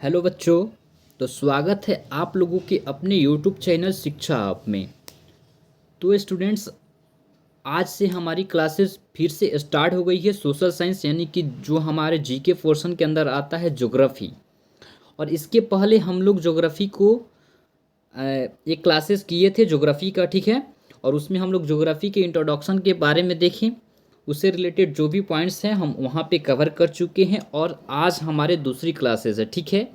Hello बच्चों। तो स्वागत है आप लोगों के अपने यूट्यूब चैनल शिक्षा हब में। तो स्टूडेंट्स, आज से हमारी क्लासेस फिर से स्टार्ट हो गई है। सोशल साइंस यानी कि जो हमारे जीके पोर्शन के अंदर आता है ज्योग्राफी। और इसके पहले हम लोग ज्योग्राफी को एक क्लासेस किए थे ज्योग्राफी का, ठीक है। और उसमें हम लोग ज्योग्राफी के इंट्रोडक्शन के बारे में देखें, उससे रिलेटेड जो भी पॉइंट्स हैं हम वहाँ पे कवर कर चुके हैं। और आज हमारे दूसरी क्लासेस है, ठीक है।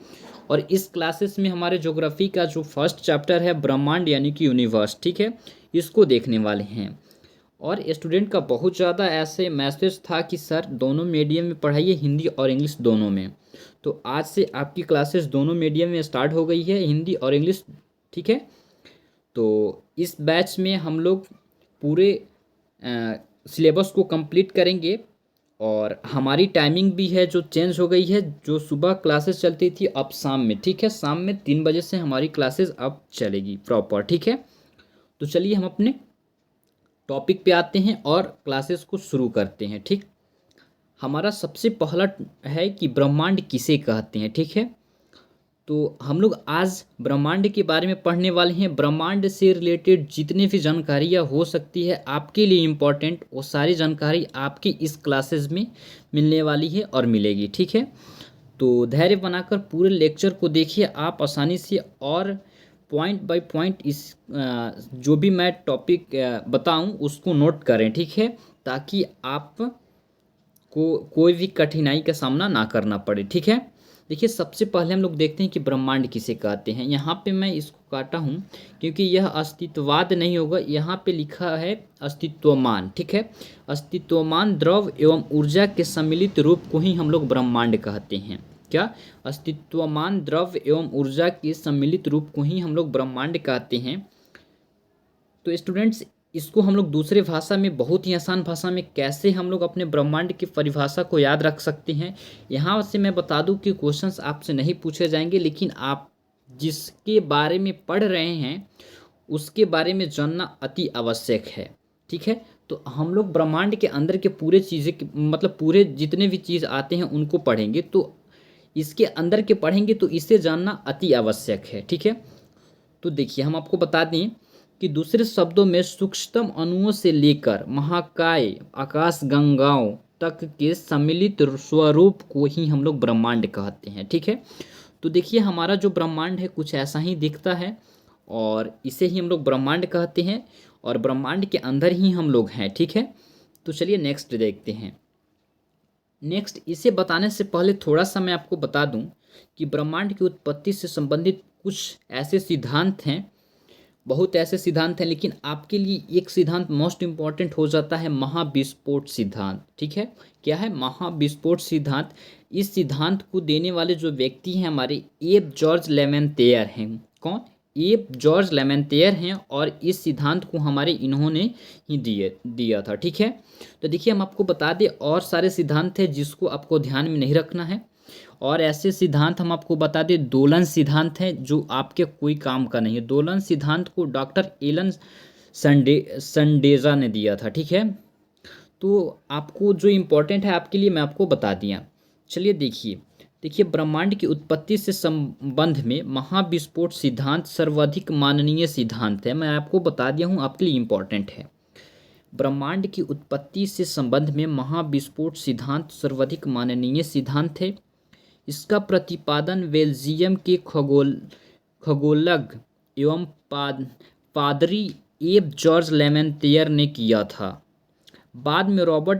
और इस क्लासेस में हमारे ज्योग्राफी का जो फर्स्ट चैप्टर है ब्रह्मांड यानी कि यूनिवर्स, ठीक है, इसको देखने वाले हैं। और स्टूडेंट का बहुत ज़्यादा ऐसे मैसेज था कि सर दोनों मीडियम में पढ़ाइए, हिंदी और इंग्लिश दोनों में। तो आज से आपकी क्लासेस दोनों मीडियम में स्टार्ट हो गई है, हिंदी और इंग्लिश, ठीक है। तो इस बैच में हम लोग पूरे सिलेबस को कंप्लीट करेंगे। और हमारी टाइमिंग भी है जो चेंज हो गई है। जो सुबह क्लासेस चलती थी अब शाम में, ठीक है, शाम में 3 बजे से हमारी क्लासेस अब चलेगी प्रॉपर, ठीक है। तो चलिए हम अपने टॉपिक पे आते हैं और क्लासेस को शुरू करते हैं, ठीक। हमारा सबसे पहला है कि ब्रह्मांड किसे कहते हैं, ठीक है। तो हम लोग आज ब्रह्मांड के बारे में पढ़ने वाले हैं। ब्रह्मांड से रिलेटेड जितनी भी जानकारियाँ हो सकती है आपके लिए इम्पोर्टेंट, वो सारी जानकारी आपकी इस क्लासेस में मिलने वाली है और मिलेगी, ठीक है। तो धैर्य बनाकर पूरे लेक्चर को देखिए आप आसानी से, और पॉइंट बाय पॉइंट इस जो भी मैं टॉपिक बताऊं उसको नोट करें, ठीक है, ताकि आप को कोई भी कठिनाई का सामना ना करना पड़े, ठीक है। देखिए सबसे पहले हम लोग देखते हैं कि ब्रह्मांड किसे कहते हैं। यहाँ पे मैं इसको काटा हूँ क्योंकि यह अस्तित्ववाद नहीं होगा, यहाँ पे लिखा है अस्तित्वमान, ठीक है। अस्तित्वमान द्रव एवं ऊर्जा के सम्मिलित रूप को ही हम लोग ब्रह्मांड कहते हैं। क्या? अस्तित्वमान द्रव एवं ऊर्जा के सम्मिलित रूप को ही हम लोग ब्रह्मांड कहते हैं। तो स्टूडेंट्स, इसको हम लोग दूसरे भाषा में, बहुत ही आसान भाषा में कैसे हम लोग अपने ब्रह्मांड की परिभाषा को याद रख सकते हैं, यहाँ से मैं बता दूं कि क्वेश्चंस आपसे नहीं पूछे जाएंगे, लेकिन आप जिसके बारे में पढ़ रहे हैं उसके बारे में जानना अति आवश्यक है, ठीक है। तो हम लोग ब्रह्मांड के अंदर के पूरे चीज़ें मतलब पूरे जितने भी चीज़ आते हैं उनको पढ़ेंगे, तो इसके अंदर के पढ़ेंगे तो इसे जानना अति आवश्यक है, ठीक है। तो देखिए हम आपको बता दें कि दूसरे शब्दों में सूक्ष्मतम अणुओं से लेकर महाकाय आकाश गंगाओं तक के सम्मिलित स्वरूप को ही हम लोग ब्रह्मांड कहते हैं, ठीक है। तो देखिए हमारा जो ब्रह्मांड है कुछ ऐसा ही दिखता है और इसे ही हम लोग ब्रह्मांड कहते हैं, और ब्रह्मांड के अंदर ही हम लोग हैं, ठीक है। तो चलिए नेक्स्ट देखते हैं। नेक्स्ट, इसे बताने से पहले थोड़ा सा मैं आपको बता दूं कि ब्रह्मांड की उत्पत्ति से संबंधित कुछ ऐसे सिद्धांत हैं, बहुत ऐसे सिद्धांत हैं, लेकिन आपके लिए एक सिद्धांत मोस्ट इम्पॉर्टेंट हो जाता है, महाविस्फोट सिद्धांत, ठीक है। क्या है? महाविस्फोट सिद्धांत। इस सिद्धांत को देने वाले जो व्यक्ति हैं हमारे एब जॉर्ज लेमेंतेयर हैं। कौन? एब जॉर्ज लेमेंतेयर हैं, और इस सिद्धांत को हमारे इन्होंने ही दिया था, ठीक है। तो देखिए हम आपको बता दें और सारे सिद्धांत हैं जिसको आपको ध्यान में नहीं रखना है, और ऐसे सिद्धांत हम आपको बता दें दोलन सिद्धांत है जो आपके कोई काम का नहीं है। दोलन सिद्धांत को डॉक्टर एलन संडेजा ने दिया था, ठीक है। तो आपको जो इम्पोर्टेंट है आपके लिए मैं आपको बता दिया। चलिए देखिए, ब्रह्मांड की उत्पत्ति से संबंध में महाविस्फोट सिद्धांत सर्वाधिक माननीय सिद्धांत है। मैं आपको बता दिया हूँ, आपके लिए इम्पोर्टेंट है। ब्रह्मांड की उत्पत्ति से संबंध में महाविस्फोट सिद्धांत सर्वाधिक माननीय सिद्धांत है। इसका प्रतिपादन बेल्जियम के खगोलज्ञ एवं पादरी एब जॉर्ज लेमेंतेयर ने किया था। बाद में रॉबर्ट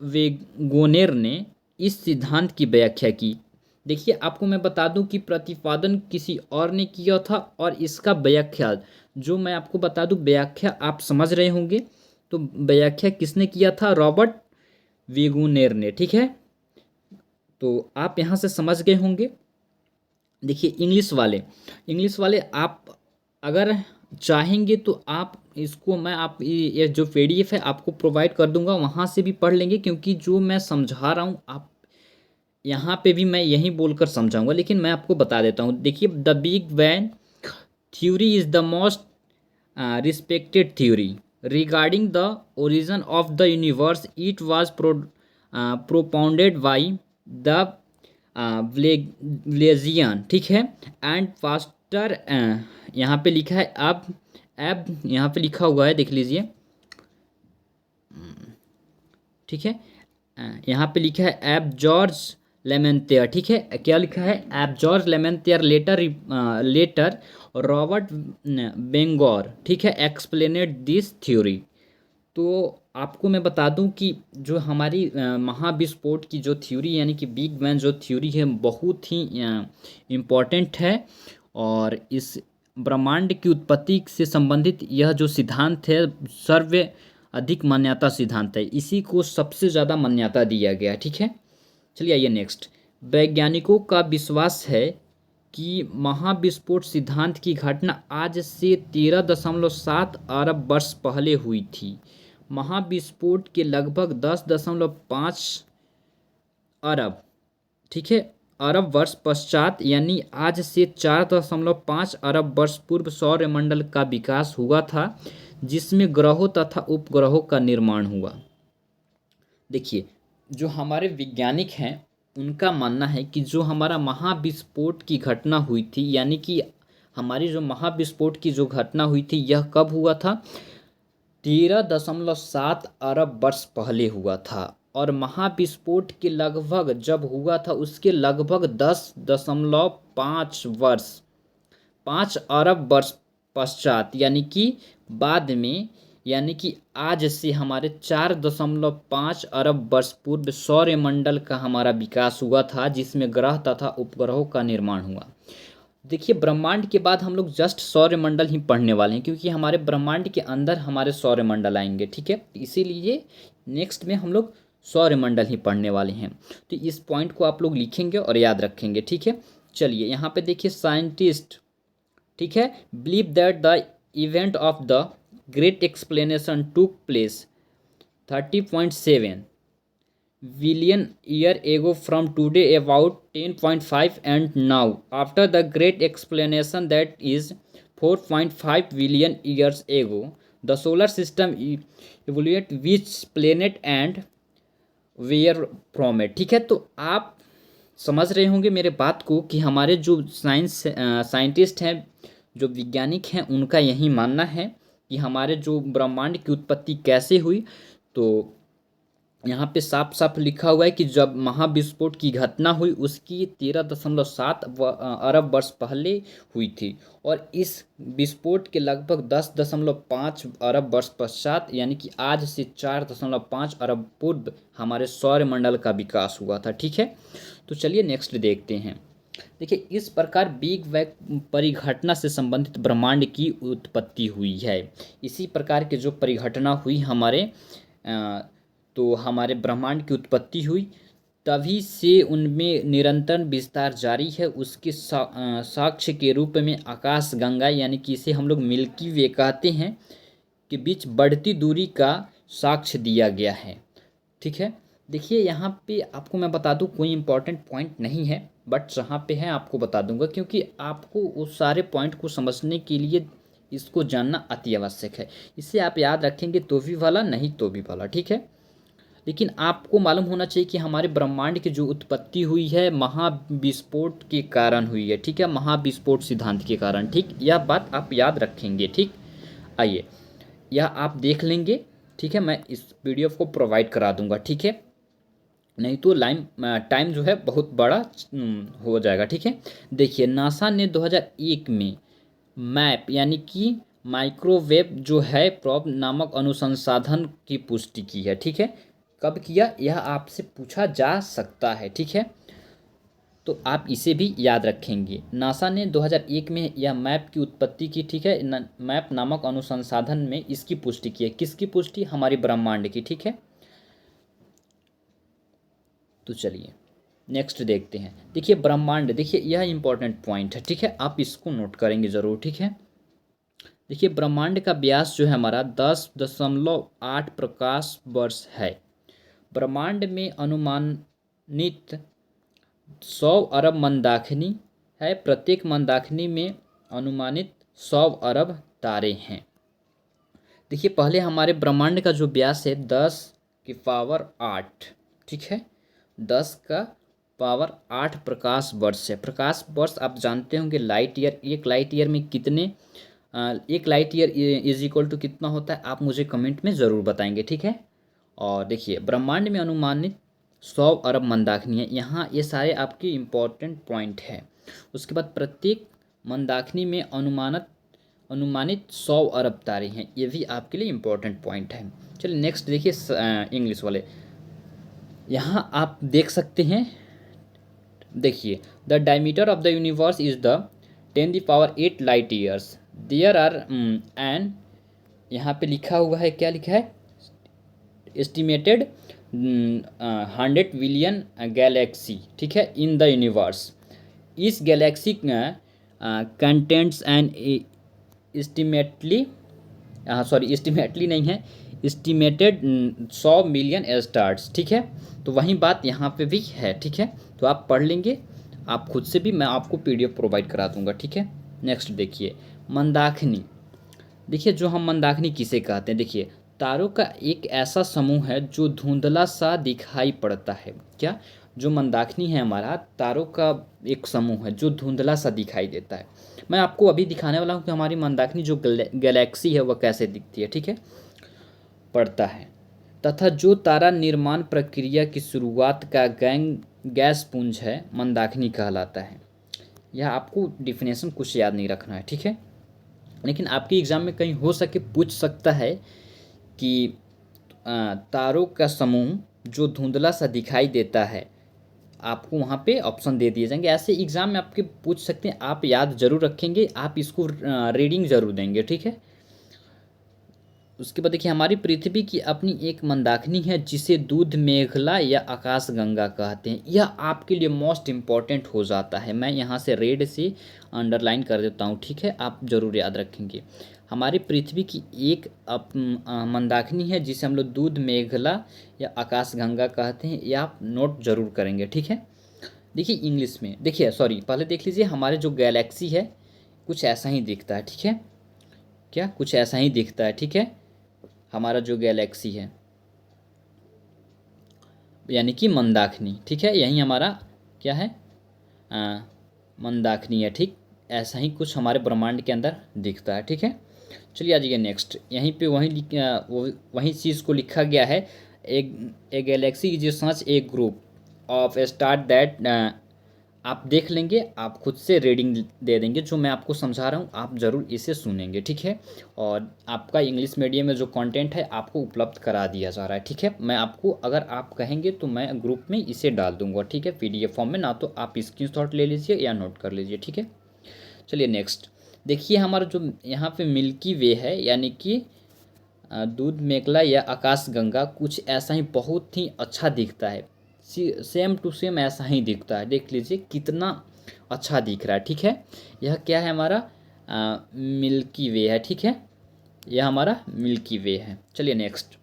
वेगोनेर ने इस सिद्धांत की व्याख्या की। देखिए आपको मैं बता दूं कि प्रतिपादन किसी और ने किया था, और इसका व्याख्या जो मैं आपको बता दूं, व्याख्या आप समझ रहे होंगे। तो व्याख्या किसने किया था? रॉबर्ट वेगोनेर ने, ठीक है। तो आप यहाँ से समझ गए होंगे। देखिए इंग्लिश वाले आप अगर चाहेंगे तो आप इसको मैं आप ये जो पीडीएफ है आपको प्रोवाइड कर दूंगा, वहाँ से भी पढ़ लेंगे, क्योंकि जो मैं समझा रहा हूँ आप यहाँ पे भी मैं यही बोलकर समझाऊंगा, लेकिन मैं आपको बता देता हूँ। देखिए the big bang theory is the most respected theory regarding the origin of the universe. It was propounded by the व्लेजियन, ठीक है, एंड फास्टर। यहाँ पे लिखा है अब यहाँ पे लिखा हुआ है, देख लीजिए, ठीक है। यहाँ पे लिखा है एब जॉर्ज लेमेंतियर, ठीक है, क्या लिखा है, एब जॉर्ज लेमेंतियर लेटर रॉबर्ट बेंगोर, ठीक है, एक्सप्लेनेड दिस थ्योरी। तो आपको मैं बता दूं कि जो हमारी महाविस्फोट की जो थ्योरी यानी कि बिग बैंग जो थ्योरी है बहुत ही इम्पोर्टेंट है। और इस ब्रह्मांड की उत्पत्ति से संबंधित यह जो सिद्धांत है सर्व अधिक मान्यता सिद्धांत है, इसी को सबसे ज़्यादा मान्यता दिया गया है, ठीक है। चलिए आइए नेक्स्ट। वैज्ञानिकों का विश्वास है कि महाविस्फोट सिद्धांत की घटना आज से 13.7 अरब वर्ष पहले हुई थी। महाविस्फोट के लगभग 10.5 अरब, ठीक है, अरब वर्ष पश्चात यानी आज से 4.5 अरब वर्ष पूर्व सौरमंडल का विकास हुआ था, जिसमें ग्रहों तथा उपग्रहों का निर्माण हुआ। देखिए, जो हमारे वैज्ञानिक हैं उनका मानना है कि जो हमारा महाविस्फोट की घटना हुई थी, यानी कि हमारी जो महाविस्फोट की जो घटना हुई थी यह कब हुआ था, 13.7 अरब वर्ष पहले हुआ था। और महाविस्फोट के लगभग जब हुआ था उसके लगभग 10.5 वर्ष 5 अरब वर्ष पश्चात यानी कि बाद में, यानी कि आज से हमारे 4.5 अरब वर्ष पूर्व सौरमंडल का हमारा विकास हुआ था, जिसमें ग्रह तथा उपग्रहों का निर्माण हुआ। देखिए, ब्रह्मांड के बाद हम लोग जस्ट सौरमंडल ही पढ़ने वाले हैं, क्योंकि हमारे ब्रह्मांड के अंदर हमारे सौरमंडल आएंगे, ठीक है। इसीलिए नेक्स्ट में हम लोग सौरमंडल ही पढ़ने वाले हैं। तो इस पॉइंट को आप लोग लिखेंगे और याद रखेंगे, ठीक है। चलिए यहाँ पे देखिए, साइंटिस्ट, ठीक है, believe that the event of the great explanation took place 30.7 billion year ago from today about 10.5, and now after the great explanation that is 4.5 billion years ago the solar system evaluate which planet and where from it, ठीक है। तो आप समझ रहे होंगे मेरे बात को कि हमारे जो साइंटिस्ट हैं, जो वैज्ञानिक हैं, उनका यही मानना है कि हमारे जो ब्रह्मांड की उत्पत्ति कैसे हुई। तो यहाँ पे साफ साफ लिखा हुआ है कि जब महाविस्फोट की घटना हुई उसकी 13.7 अरब वर्ष पहले हुई थी, और इस विस्फोट के लगभग 10.5 अरब वर्ष पश्चात यानी कि आज से 4.5 अरब पूर्व हमारे सौरमंडल का विकास हुआ था, ठीक है। तो चलिए नेक्स्ट देखते हैं। देखिए, इस प्रकार बिग बैंग परिघटना से संबंधित ब्रह्मांड की उत्पत्ति हुई है। इसी प्रकार के जो परिघटना हुई तो हमारे ब्रह्मांड की उत्पत्ति हुई, तभी से उनमें निरंतर विस्तार जारी है। उसके साक्ष्य के रूप में आकाश गंगा यानी कि इसे हम लोग मिल्की वे कहते हैं के बीच बढ़ती दूरी का साक्ष्य दिया गया है, ठीक है। देखिए, यहाँ पे आपको मैं बता दूँ, कोई इंपॉर्टेंट पॉइंट नहीं है, बट जहाँ पे है आपको बता दूंगा, क्योंकि आपको उस सारे पॉइंट को समझने के लिए इसको जानना अति आवश्यक है। इसे आप याद रखेंगे तो भी भला, नहीं तो भी भला, ठीक है। लेकिन आपको मालूम होना चाहिए कि हमारे ब्रह्मांड की जो उत्पत्ति हुई है महाविस्फोट के कारण हुई है, ठीक है, महाविस्फोट सिद्धांत के कारण, ठीक। यह बात आप याद रखेंगे, ठीक। आइए, यह आप देख लेंगे, ठीक है, मैं इस पीडीएफ को प्रोवाइड करा दूंगा, ठीक है, नहीं तो टाइम जो है बहुत बड़ा हो जाएगा, ठीक है। देखिए, नासा ने 2001 में मैप यानी कि माइक्रोवेव जो है प्रोब नामक अनुसंधान की पुष्टि की है, ठीक है। कब किया, यह आपसे पूछा जा सकता है, ठीक है। तो आप इसे भी याद रखेंगे। नासा ने 2001 में यह मैप की उत्पत्ति की, ठीक है, मैप नामक अनुसंधान में इसकी पुष्टि की है। किसकी पुष्टि, हमारी ब्रह्मांड की, ठीक है। तो चलिए नेक्स्ट देखते हैं। देखिए, ब्रह्मांड, देखिए यह इंपॉर्टेंट पॉइंट है, ठीक है, आप इसको नोट करेंगे ज़रूर, ठीक है। देखिए, ब्रह्मांड का व्यास जो है हमारा 10.8 प्रकाश वर्ष है। ब्रह्मांड में अनुमानित 100 अरब मंदाकिनी है। प्रत्येक मंदाकिनी में अनुमानित 100 अरब तारे हैं। देखिए, पहले हमारे ब्रह्मांड का जो व्यास है 10 की पावर 8, ठीक है, 10 का पावर 8 प्रकाश वर्ष है। प्रकाश वर्ष आप जानते होंगे लाइट ईयर, एक लाइट ईयर में कितने एक light year is equal to कितना होता है, आप मुझे कमेंट में ज़रूर बताएंगे, ठीक है। और देखिए ब्रह्मांड में अनुमानित 100 अरब मंदाकिनी है। यहाँ ये सारे आपके इम्पोर्टेंट पॉइंट है। उसके बाद प्रत्येक मंदाकिनी में अनुमानित 100 अरब तारे हैं, ये भी आपके लिए इम्पोर्टेंट पॉइंट है। चलिए नेक्स्ट देखिए इंग्लिश वाले। यहाँ आप देख सकते हैं, देखिए the diameter of the universe is the 10⁸ light years. There are and यहाँ पे लिखा हुआ है, क्या लिखा है, एस्टिमेटेड 100 बिलियन गैलेक्सी, ठीक है, इन द यूनिवर्स। इस गैलेक्सी कंटेंट्स एंड एस्टिमेटली एस्टिमेटली नहीं है, एस्टिमेटेड 100 मिलियन स्टार्स, ठीक है। तो वही बात यहाँ पे भी है, ठीक है। तो आप पढ़ लेंगे, आप खुद से भी, मैं आपको PDF प्रोवाइड करा दूंगा, ठीक है। नेक्स्ट देखिए मंदाकिनी। देखिए जो हम मंदाकिनी किसे कहते हैं, देखिए तारों का एक ऐसा समूह है जो धुंधला सा दिखाई पड़ता है। क्या, जो मंदाकिनी है हमारा तारों का एक समूह है जो धुंधला सा दिखाई देता है। मैं आपको अभी दिखाने वाला हूँ कि हमारी मंदाकिनी जो गैलेक्सी है वह कैसे दिखती है, ठीक है, पड़ता है। तथा जो तारा निर्माण प्रक्रिया की शुरुआत का गैस पुंज है मंदाकिनी कहलाता है। यह आपको डिफिनेशन कुछ याद नहीं रखना है, ठीक है, लेकिन आपके एग्जाम में कहीं हो सके पूछ सकता है कि तारों का समूह जो धुंधला सा दिखाई देता है, आपको वहाँ पे ऑप्शन दे दिए जाएंगे। ऐसे एग्जाम में आपके पूछ सकते हैं, आप याद जरूर रखेंगे, आप इसको रीडिंग जरूर देंगे, ठीक है। उसके बाद देखिए हमारी पृथ्वी की अपनी एक मंदाकिनी है जिसे दूध मेघला या आकाश गंगा कहते हैं। यह आपके लिए मोस्ट इम्पॉर्टेंट हो जाता है, मैं यहाँ से रेड से अंडरलाइन कर देता हूँ, ठीक है, आप ज़रूर याद रखेंगे। हमारी पृथ्वी की एक मंदाकिनी है जिसे हम लोग दूध मेघला या आकाश गंगा कहते हैं, यह आप नोट जरूर करेंगे, ठीक है। देखिए इंग्लिश में, देखिए सॉरी पहले देख लीजिए, हमारे जो गैलेक्सी है कुछ ऐसा ही दिखता है, ठीक है, क्या कुछ ऐसा ही दिखता है, ठीक है, हमारा जो गैलेक्सी है यानी कि मंदाकिनी, ठीक है, यही हमारा क्या है, मंदाकिनी है, ठीक, ऐसा ही कुछ हमारे ब्रह्मांड के अंदर दिखता है, ठीक है। चलिए आ जाइए नेक्स्ट, यहीं पे वही चीज़ को लिखा गया है, ए Galaxy is such A group of star that, आप देख लेंगे, आप खुद से रीडिंग दे देंगे, जो मैं आपको समझा रहा हूँ आप ज़रूर इसे सुनेंगे, ठीक है। और आपका इंग्लिश मीडियम में जो कंटेंट है आपको उपलब्ध करा दिया जा रहा है, ठीक है। मैं आपको, अगर आप कहेंगे तो मैं ग्रुप में इसे डाल दूंगा, ठीक है, PDF फॉर्म में, ना तो आप स्क्रीनशॉट ले लीजिए या नोट कर लीजिए, ठीक है। चलिए नेक्स्ट देखिए, हमारा जो यहाँ पे मिल्की वे है यानी कि दूध मेघला या आकाश गंगा, कुछ ऐसा ही बहुत ही अच्छा दिखता है, सेम टू सेम ऐसा ही दिखता है, देख लीजिए कितना अच्छा दिख रहा है, ठीक है। यह क्या है, हमारा मिल्की वे है, ठीक है, यह हमारा मिल्की वे है। चलिए नेक्स्ट,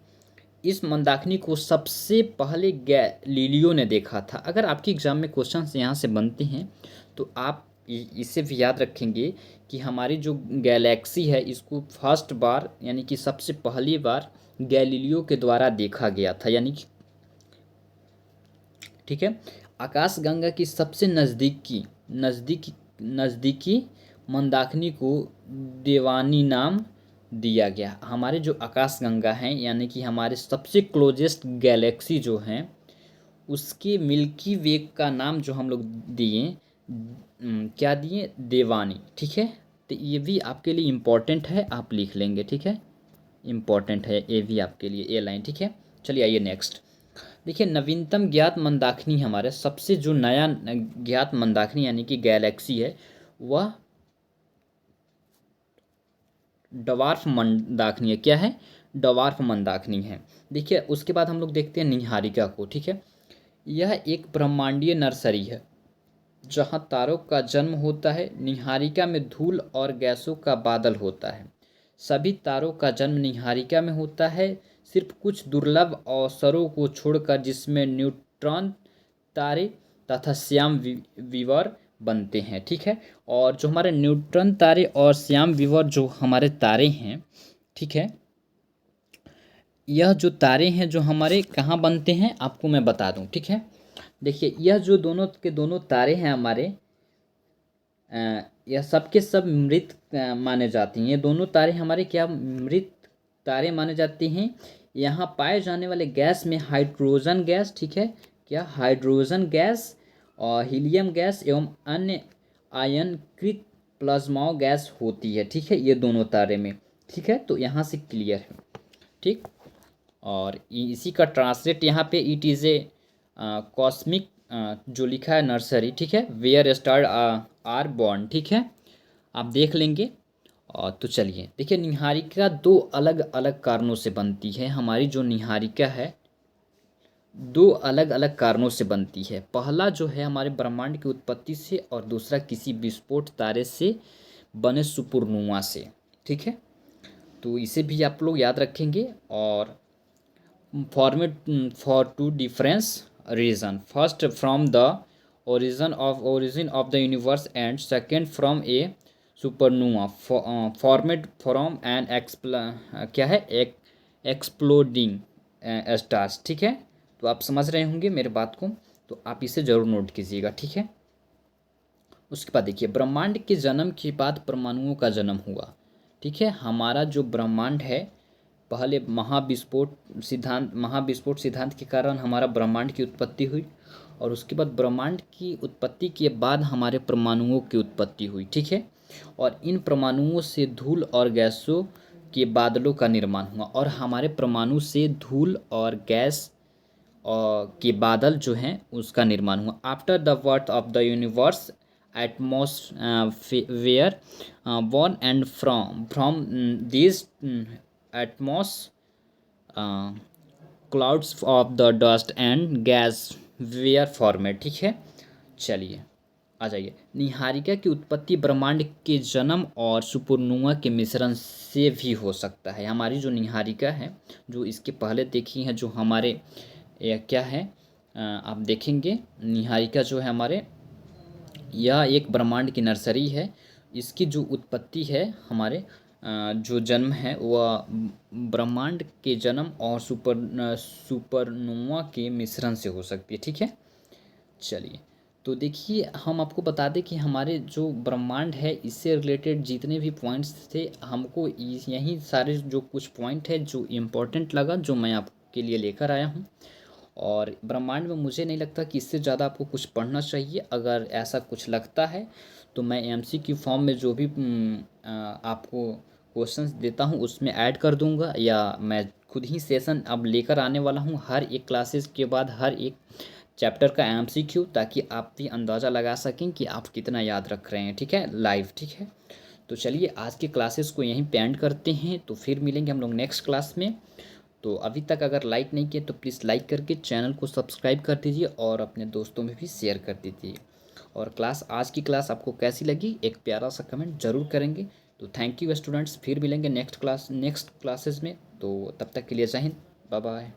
इस मंदाकिनी को सबसे पहले गैलीलियो ने देखा था। अगर आपके एग्जाम में क्वेश्चन यहाँ से बनते हैं तो आप इसे भी याद रखेंगे कि हमारी जो गैलेक्सी है इसको फर्स्ट बार यानी कि सबसे पहली बार गैलीलियो के द्वारा देखा गया था, यानी कि, ठीक है। आकाश गंगा की सबसे नज़दीकी मंदाकिनी को देवानी नाम दिया गया। हमारे जो आकाश गंगा हैं यानी कि हमारे सबसे क्लोजेस्ट गैलेक्सी जो हैं उसके मिल्की वे का नाम जो हम लोग दिए, क्या दिए, देवानी, ठीक है। तो ये भी आपके लिए इम्पोर्टेंट है, आप लिख लेंगे, ठीक है, इम्पोर्टेंट है ये भी आपके लिए, ये लाइन, ठीक है। चलिए आइए नेक्स्ट देखिए, नवीनतम ज्ञात मंदाकिनी हमारे सबसे जो नया ज्ञात मंदाकिनी यानी कि गैलेक्सी है वह डवार्फ मंदाकिनी है। क्या है, डवार्फ मंदाकिनी है। देखिए उसके बाद हम लोग देखते हैं निहारिका को, ठीक है। यह एक ब्रह्मांडीय नर्सरी है जहाँ तारों का जन्म होता है। निहारिका में धूल और गैसों का बादल होता है। सभी तारों का जन्म निहारिका में होता है, सिर्फ कुछ दुर्लभ अवसरों को छोड़कर जिसमें न्यूट्रॉन तारे तथा श्याम विवर बनते हैं, ठीक है। और जो हमारे न्यूट्रॉन तारे और श्याम विवर जो हमारे तारे हैं, ठीक है, यह जो तारे हैं जो हमारे कहाँ बनते हैं आपको मैं बता दूं, ठीक है। देखिए यह जो दोनों के दोनों तारे हैं हमारे, यह सब के सब मृत माने जाते हैं। ये दोनों तारे हमारे क्या मृत तारे माने जाते हैं। यहाँ पाए जाने वाले गैस में हाइड्रोजन गैस, ठीक है, क्या हाइड्रोजन गैस और हीलियम गैस एवं अन्य आयनकृत प्लाज्मा गैस होती है, ठीक है, ये दोनों तारे में। ठीक है, तो यहाँ से क्लियर है। ठीक, और इसी का ट्रांसलेट यहाँ पे इट इज़ ए कॉस्मिक, जो लिखा है नर्सरी, ठीक है, वेयर स्टार आर बॉर्न, ठीक है, आप देख लेंगे। और तो चलिए देखिए, निहारिका दो अलग अलग कारणों से बनती है। हमारी जो निहारिका है दो अलग अलग कारणों से बनती है। पहला जो है हमारे ब्रह्मांड की उत्पत्ति से, और दूसरा किसी विस्फोट तारे से बने सुपरनोवा से, ठीक है, तो इसे भी आप लोग याद रखेंगे। और format for two difference region, first from the origin of the universe and second from a supernova formed from an क्या है एक एक्सप्लोडिंग स्टार्स, ठीक है, तो आप समझ रहे होंगे मेरे बात को, तो आप इसे ज़रूर नोट कीजिएगा, ठीक है। उसके बाद देखिए, ब्रह्मांड के जन्म के बाद परमाणुओं का जन्म हुआ, ठीक है। हमारा जो ब्रह्मांड है, पहले महाविस्फोट सिद्धांत के कारण हमारा ब्रह्मांड की उत्पत्ति हुई, और उसके बाद ब्रह्मांड की उत्पत्ति के बाद हमारे परमाणुओं की उत्पत्ति हुई, ठीक है। और इन परमाणुओं से धूल और गैसों के बादलों का निर्माण हुआ, और हमारे परमाणु से धूल और गैस के बादल जो हैं उसका निर्माण हुआ। After the birth of the universe atmosphere born and from these atmos clouds of the dust and gas were formed, ठीक है। चलिए आ जाइए, निहारिका की उत्पत्ति ब्रह्मांड के जन्म और सुपरनोवा के मिश्रण से भी हो सकता है। हमारी जो निहारिका है, जो इसके पहले देखी है, जो हमारे क्या है, आप देखेंगे निहारिका जो है हमारे, यह एक ब्रह्मांड की नर्सरी है। इसकी जो उत्पत्ति है हमारे, जो जन्म है वह ब्रह्मांड के जन्म और सुपरनोवा के मिश्रण से हो सकती है, ठीक है। चलिए, तो देखिए हम आपको बता दें कि हमारे जो ब्रह्मांड है इससे रिलेटेड जितने भी पॉइंट्स थे, हमको यही सारे जो कुछ पॉइंट है जो इम्पोर्टेंट लगा, जो मैं आपके लिए लेकर आया हूँ। और ब्रह्मांड में मुझे नहीं लगता कि इससे ज़्यादा आपको कुछ पढ़ना चाहिए। अगर ऐसा कुछ लगता है तो मैं एमसीक्यू फॉर्म में जो भी आपको क्वेश्चंस देता हूँ उसमें ऐड कर दूंगा, या मैं खुद ही सेशन अब लेकर आने वाला हूँ हर एक क्लासेस के बाद हर एक चैप्टर का एमसीक्यू, ताकि आप भी अंदाज़ा लगा सकें कि आप कितना याद रख रहे हैं, ठीक है, लाइव, ठीक है। तो चलिए आज के क्लासेस को यहीं पे एंड करते हैं, तो फिर मिलेंगे हम लोग नेक्स्ट क्लास में। तो अभी तक अगर लाइक नहीं किए तो प्लीज़ लाइक करके चैनल को सब्सक्राइब कर दीजिए, और अपने दोस्तों में भी शेयर कर दीजिए। और आज की क्लास आपको कैसी लगी एक प्यारा सा कमेंट ज़रूर करेंगे। तो थैंक यू स्टूडेंट्स, फिर मिलेंगे नेक्स्ट क्लासेस में। तो तब तक के लिए जय हिंद, बाय बाय।